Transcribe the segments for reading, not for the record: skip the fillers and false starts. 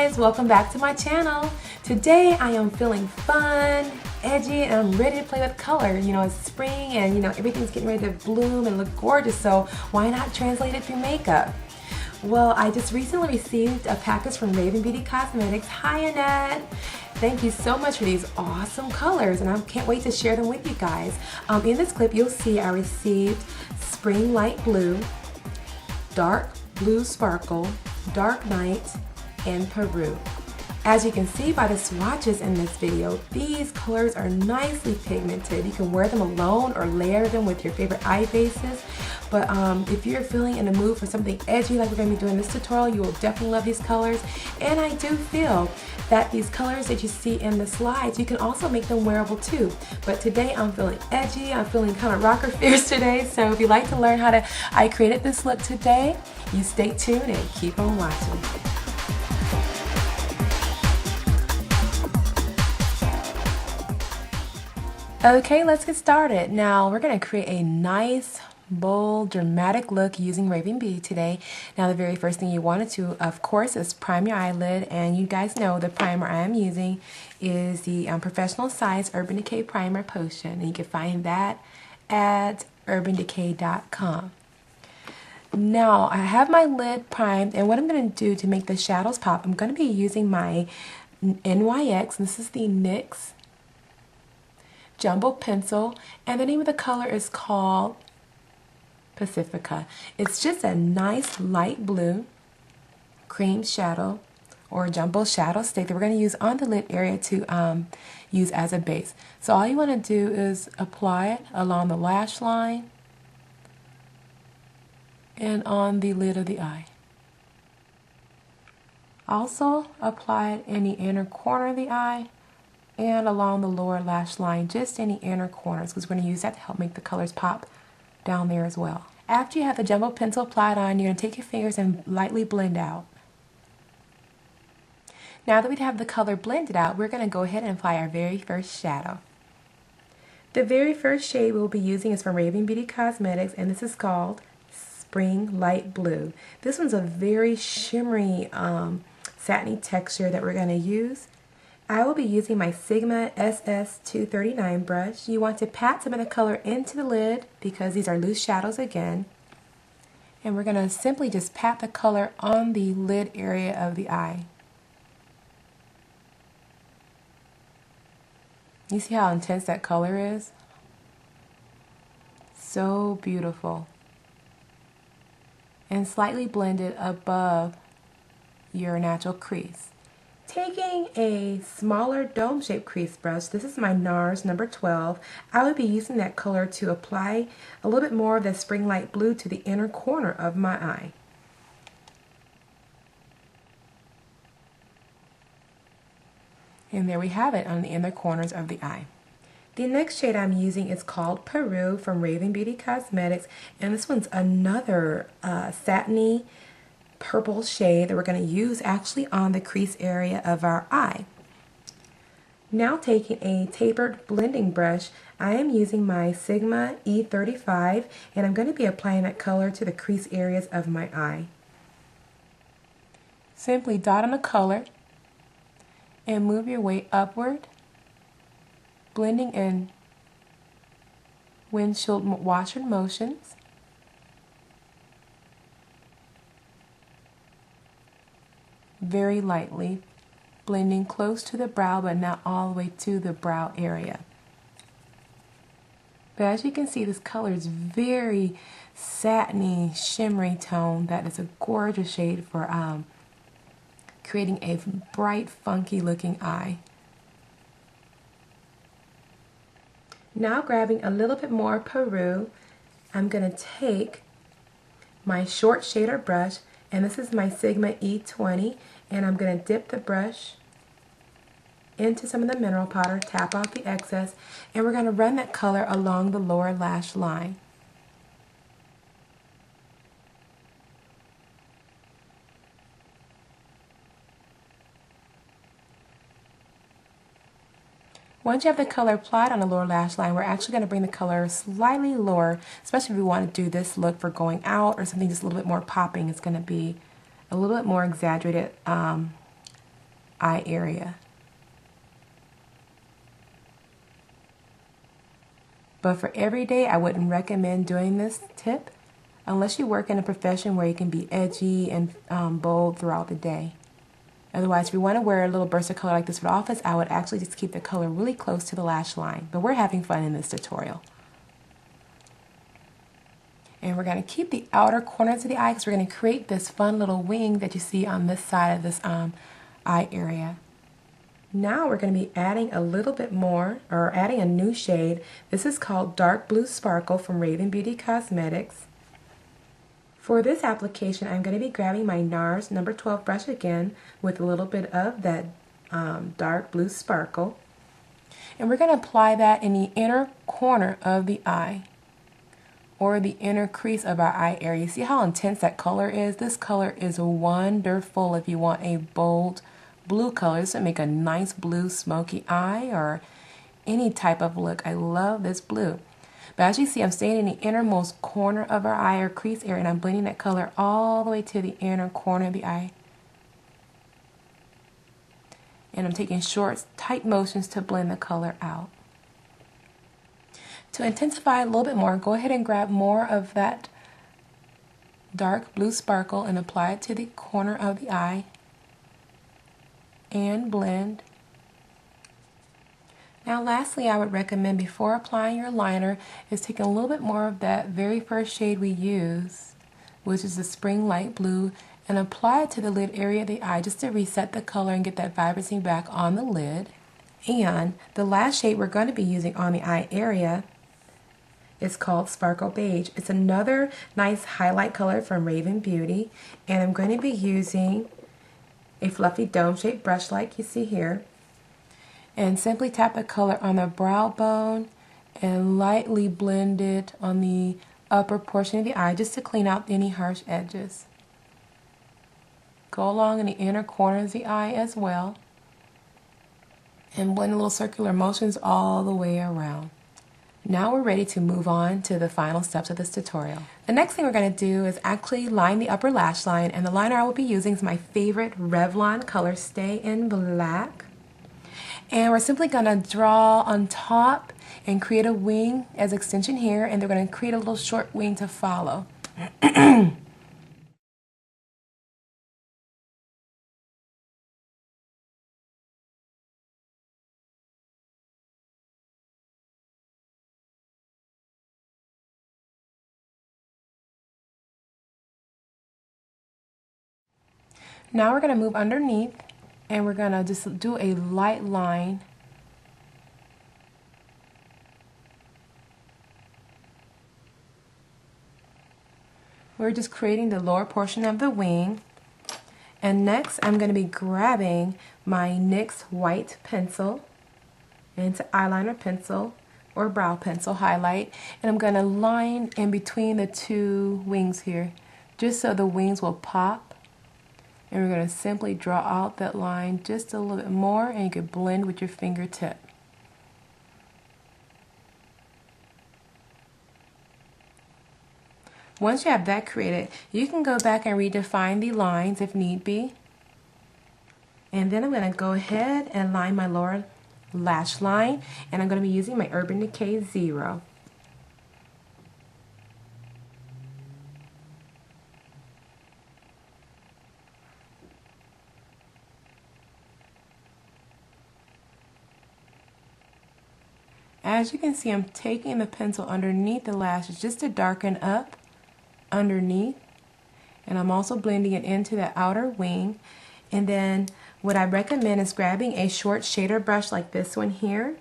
guys, welcome back to my channel. Today I am feeling fun, edgy, and I'm ready to play with color. You know, it's spring and you know everything's getting ready to bloom and look gorgeous, so why not translate it through makeup? Well, I just recently received a package from Raving Beauty Cosmetics. Hi Annette! Thank you so much for these awesome colors, and I can't wait to share them with you guys. In this clip you'll see I received Spring Light Blue, Dark Blue Sparkle, Dark Night, and Peru. As you can see by the swatches in this video, these colors are nicely pigmented. You can wear them alone or layer them with your favorite eye bases. But if you're feeling in the mood for something edgy like we're going to be doing in this tutorial, you will definitely love these colors. And I do feel that these colors that you see in the slides, you can also make them wearable too. But today I'm feeling edgy, I'm feeling kind of rocker fierce today. So if you'd like to learn how I created this look today, you stay tuned and keep on watching. Okay, let's get started. Now we're going to create a nice, bold, dramatic look using Raving Beauty today. Now the very first thing you want to do, of course, is prime your eyelid. And you guys know the primer I am using is the professional size Urban Decay Primer Potion. And you can find that at urbandecay.com. Now I have my lid primed, and what I'm going to do to make the shadows pop, I'm going to be using my NYX. This is the NYX Jumbo Pencil, and the name of the color is called Pacifica. It's just a nice light blue cream shadow or jumbo shadow stick that we're going to use on the lid area to use as a base. So all you want to do is apply it along the lash line and on the lid of the eye. Also apply it in the inner corner of the eye and along the lower lash line, just in the inner corners, because we're going to use that to help make the colors pop down there as well. After you have the jumbo pencil applied on, you're going to take your fingers and lightly blend out. Now that we have the color blended out, we're going to go ahead and apply our very first shadow. The very first shade we'll be using is from Raving Beauty Cosmetics, and this is called Spring Light Blue. This one's a very shimmery, satiny texture that we're going to use. I will be using my Sigma SS239 brush. You want to pat some of the color into the lid because these are loose shadows again. And we're going to simply just pat the color on the lid area of the eye. You see how intense that color is? So beautiful. And slightly blended above your natural crease. Taking a smaller dome-shaped crease brush, this is my NARS number 12, I would be using that color to apply a little bit more of the Spring Light Blue to the inner corner of my eye. And there we have it on the inner corners of the eye. The next shade I'm using is called Peru from Raving Beauty Cosmetics, and this one's another satiny purple shade that we're going to use actually on the crease area of our eye. Now taking a tapered blending brush, I am using my Sigma E35, and I'm going to be applying that color to the crease areas of my eye. Simply dot on the color and move your way upward, blending in windshield washer motions. Very lightly, blending close to the brow but not all the way to the brow area. But as you can see, this color is very satiny, shimmery tone that is a gorgeous shade for creating a bright, funky looking eye. Now grabbing a little bit more Peru, I'm going to take my short shader brush, and this is my Sigma E20, and I'm going to dip the brush into some of the mineral powder, tap off the excess, and we're going to run that color along the lower lash line. Once you have the color applied on the lower lash line, we're actually going to bring the color slightly lower, especially if we want to do this look for going out or something just a little bit more popping. It's going to be a little bit more exaggerated eye area. But for every day, I wouldn't recommend doing this tip unless you work in a profession where you can be edgy and bold throughout the day. Otherwise, if you want to wear a little burst of color like this for the office, I would actually just keep the color really close to the lash line. But we're having fun in this tutorial. And we're going to keep the outer corners of the eye because we're going to create this fun little wing that you see on this side of this eye area. Now we're going to be adding a little bit more, or adding a new shade. This is called Dark Blue Sparkle from Raving Beauty Cosmetics. For this application, I'm going to be grabbing my NARS number 12 brush again with a little bit of that dark blue sparkle. And we're going to apply that in the inner corner of the eye, or the inner crease of our eye area. See how intense that color is? This color is wonderful if you want a bold blue color. This would make a nice blue smoky eye or any type of look. I love this blue. But as you see, I'm staying in the innermost corner of our eye or crease area, and I'm blending that color all the way to the inner corner of the eye. And I'm taking short, tight motions to blend the color out. To intensify a little bit more, go ahead and grab more of that dark blue sparkle and apply it to the corner of the eye and blend. Now lastly, I would recommend before applying your liner is taking a little bit more of that very first shade we use, which is the Spring Light Blue, and apply it to the lid area of the eye just to reset the color and get that vibrancy back on the lid. And the last shade we're going to be using on the eye area is called Sparkle Beige. It's another nice highlight color from Raving Beauty, and I'm going to be using a fluffy dome-shaped brush like you see here, and simply tap the color on the brow bone and lightly blend it on the upper portion of the eye just to clean out any harsh edges. Go along in the inner corner of the eye as well and blend little circular motions all the way around. Now we're ready to move on to the final steps of this tutorial. The next thing we're going to do is actually line the upper lash line, and the liner I will be using is my favorite Revlon color Stay in Black. And we're simply going to draw on top and create a wing as extension here, and they're going to create a little short wing to follow. Now we're going to move underneath, and we're going to just do a light line. We're just creating the lower portion of the wing. And next I'm going to be grabbing my NYX white pencil, and it's an eyeliner pencil or brow pencil highlight, and I'm going to line in between the two wings here just so the wings will pop. And we're going to simply draw out that line just a little bit more, and you can blend with your fingertip. Once you have that created, you can go back and redefine the lines if need be. And then I'm going to go ahead and line my lower lash line, and I'm going to be using my Urban Decay 0. As you can see, I'm taking the pencil underneath the lashes just to darken up underneath, and I'm also blending it into the outer wing. And then what I recommend is grabbing a short shader brush like this one here,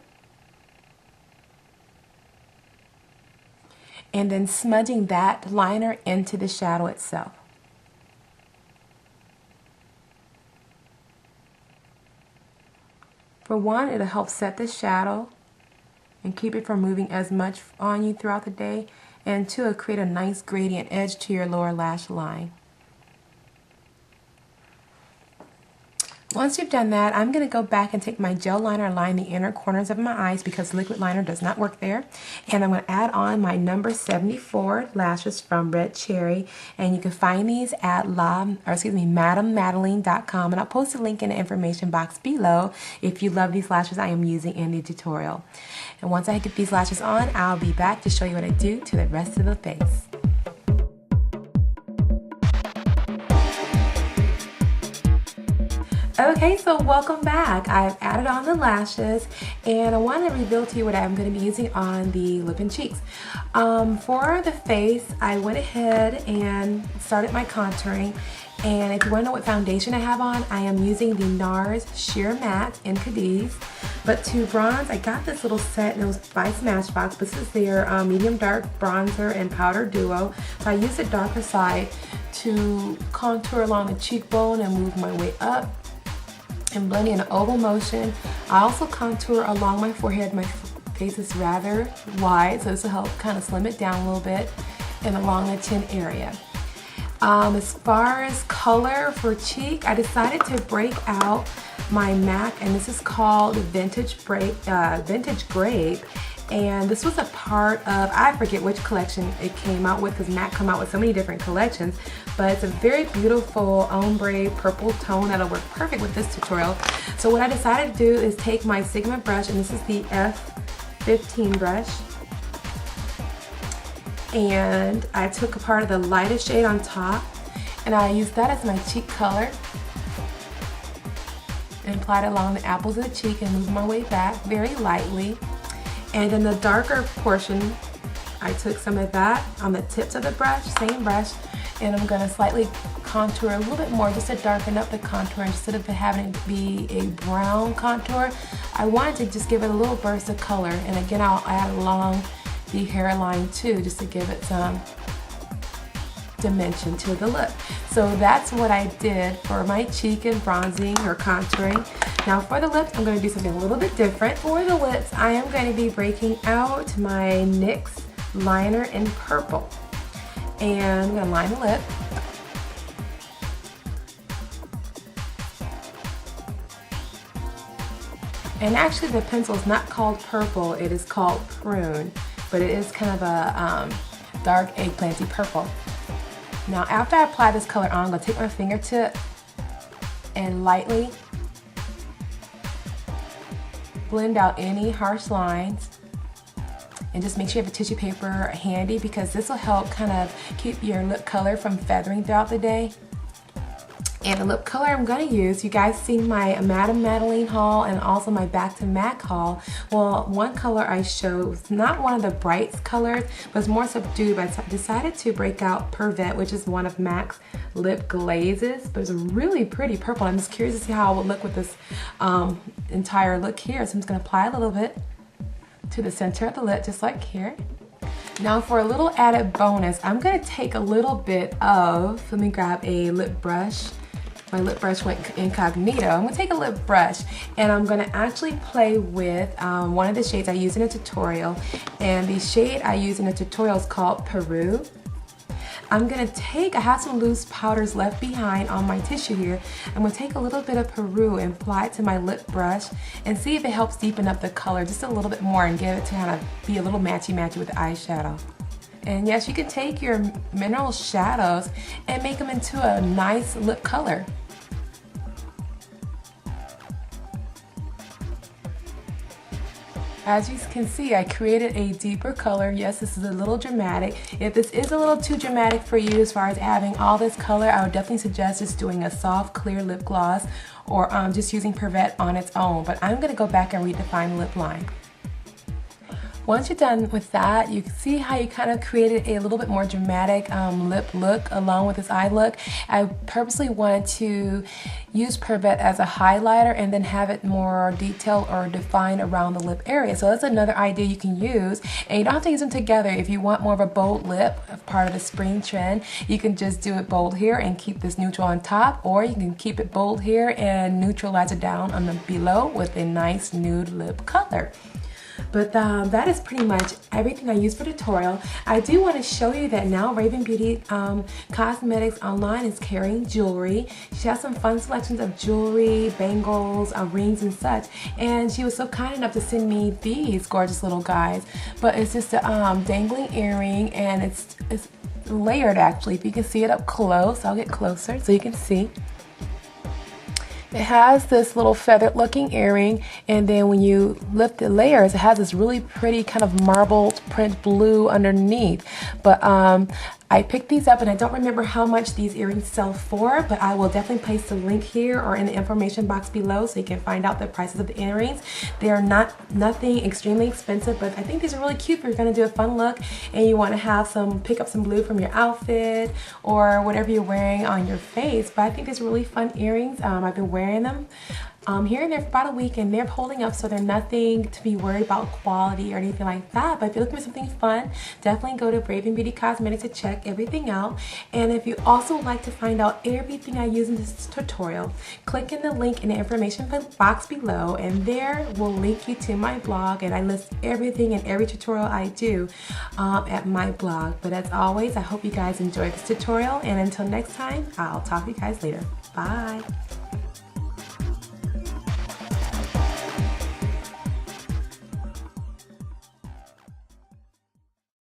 and then smudging that liner into the shadow itself. For one, it'll help set the shadow and keep it from moving as much on you throughout the day, and two, it'll create a nice gradient edge to your lower lash line. Once you've done that, I'm going to go back and take my gel liner and line the inner corners of my eyes because liquid liner does not work there. And I'm going to add on my number 74 lashes from Red Cherry. And you can find these at MadameMadeline.com. And I'll post a link in the information box below if you love these lashes I am using in the tutorial. And once I get these lashes on, I'll be back to show you what I do to the rest of the face. Okay, so welcome back. I've added on the lashes and I want to reveal to you what I'm going to be using on the lip and cheeks. For the face, I went ahead and started my contouring. And if you want to know what foundation I have on, I am using the NARS Sheer Matte in Cadiz. But to bronze, I got this little set and it was by Smashbox. This is their medium dark bronzer and powder duo. So I used the darker side to contour along the cheekbone and move my way up and blend in an oval motion. I also contour along my forehead. My face is rather wide, so this will help kind of slim it down a little bit, and along the chin area. As far as color for cheek, I decided to break out my MAC, and this is called Vintage Grape. And this was a part of, I forget which collection it came out with because MAC come out with so many different collections, but it's a very beautiful ombre purple tone that'll work perfect with this tutorial. So what I decided to do is take my Sigma brush, and this is the F15 brush, and I took a part of the lightest shade on top and I used that as my cheek color and applied it along the apples of the cheek and moved my way back very lightly. And in the darker portion, I took some of that on the tips of the brush, same brush, and I'm going to slightly contour a little bit more just to darken up the contour instead of having it be a brown contour. I wanted to just give it a little burst of color, and again I'll add along the hairline too just to give it some dimension to the look. So that's what I did for my cheek and bronzing or contouring. Now for the lips, I'm going to do something a little bit different. For the lips, I am going to be breaking out my NYX liner in purple. And I'm going to line the lip. And actually the pencil is not called purple, it is called prune. But it is kind of a dark eggplanty purple. Now after I apply this color on, I'm going to take my fingertip and lightly blend out any harsh lines. And just make sure you have a tissue paper handy because this will help kind of keep your lip color from feathering throughout the day. And the lip color I'm going to use, you guys seen my Madame Madeline haul and also my Back to MAC haul. Well, one color I showed was not one of the bright colors, but it's more subdued. But I decided to break out Pervette, which is one of MAC's lip glazes. But it's a really pretty purple. I'm just curious to see how it would look with this entire look here. So I'm just going to apply a little bit to the center of the lip, just like here. Now for a little added bonus, I'm going to take a little bit of, let me grab a lip brush. My lip brush went incognito. I'm going to take a lip brush and I'm going to actually play with one of the shades I use in a tutorial. And the shade I use in a tutorial is called Peru. I'm going to take, I have some loose powders left behind on my tissue here. I'm going to take a little bit of Peru and apply it to my lip brush and see if it helps deepen up the color just a little bit more and get it to kind of be a little matchy-matchy with the eyeshadow. And yes, you can take your mineral shadows and make them into a nice lip color. As you can see, I created a deeper color. Yes, this is a little dramatic. If this is a little too dramatic for you as far as having all this color, I would definitely suggest just doing a soft, clear lip gloss or just using Pervette on its own. But I'm going to go back and redefine the lip line. Once you're done with that, you can see how you kind of created a little bit more dramatic lip look along with this eye look. I purposely wanted to use Pervette as a highlighter and then have it more detailed or defined around the lip area. So that's another idea you can use, and you don't have to use them together. If you want more of a bold lip, part of the spring trend, you can just do it bold here and keep this neutral on top, or you can keep it bold here and neutralize it down on the below with a nice nude lip color. But that is pretty much everything I use for the tutorial. I do want to show you that now Raving Beauty Cosmetics online is carrying jewelry. She has some fun selections of jewelry, bangles, rings and such. And she was so kind enough to send me these gorgeous little guys. But it's just a dangling earring, and it's layered actually. If you can see it up close, I'll get closer so you can see. It has this little feathered looking earring, and then when you lift the layers, it has this really pretty kind of marbled print blue underneath. But I picked these up, and I don't remember how much these earrings sell for, but I will definitely place the link here or in the information box below so you can find out the prices of the earrings. They are nothing extremely expensive, but I think these are really cute if you're going to do a fun look and you want to have pick up some blue from your outfit or whatever you're wearing on your face. But I think these are really fun earrings. I've been wearing them here and there for about a week, and they're holding up, so they're nothing to be worried about quality or anything like that. But if you're looking for something fun, definitely go to Raving Beauty Cosmetics to check everything out. And if you also would like to find out everything I use in this tutorial, click in the link in the information box below, and there will link you to my blog, and I list everything and every tutorial I do at my blog. But as always, I hope you guys enjoyed this tutorial, and until next time, I'll talk to you guys later. Bye.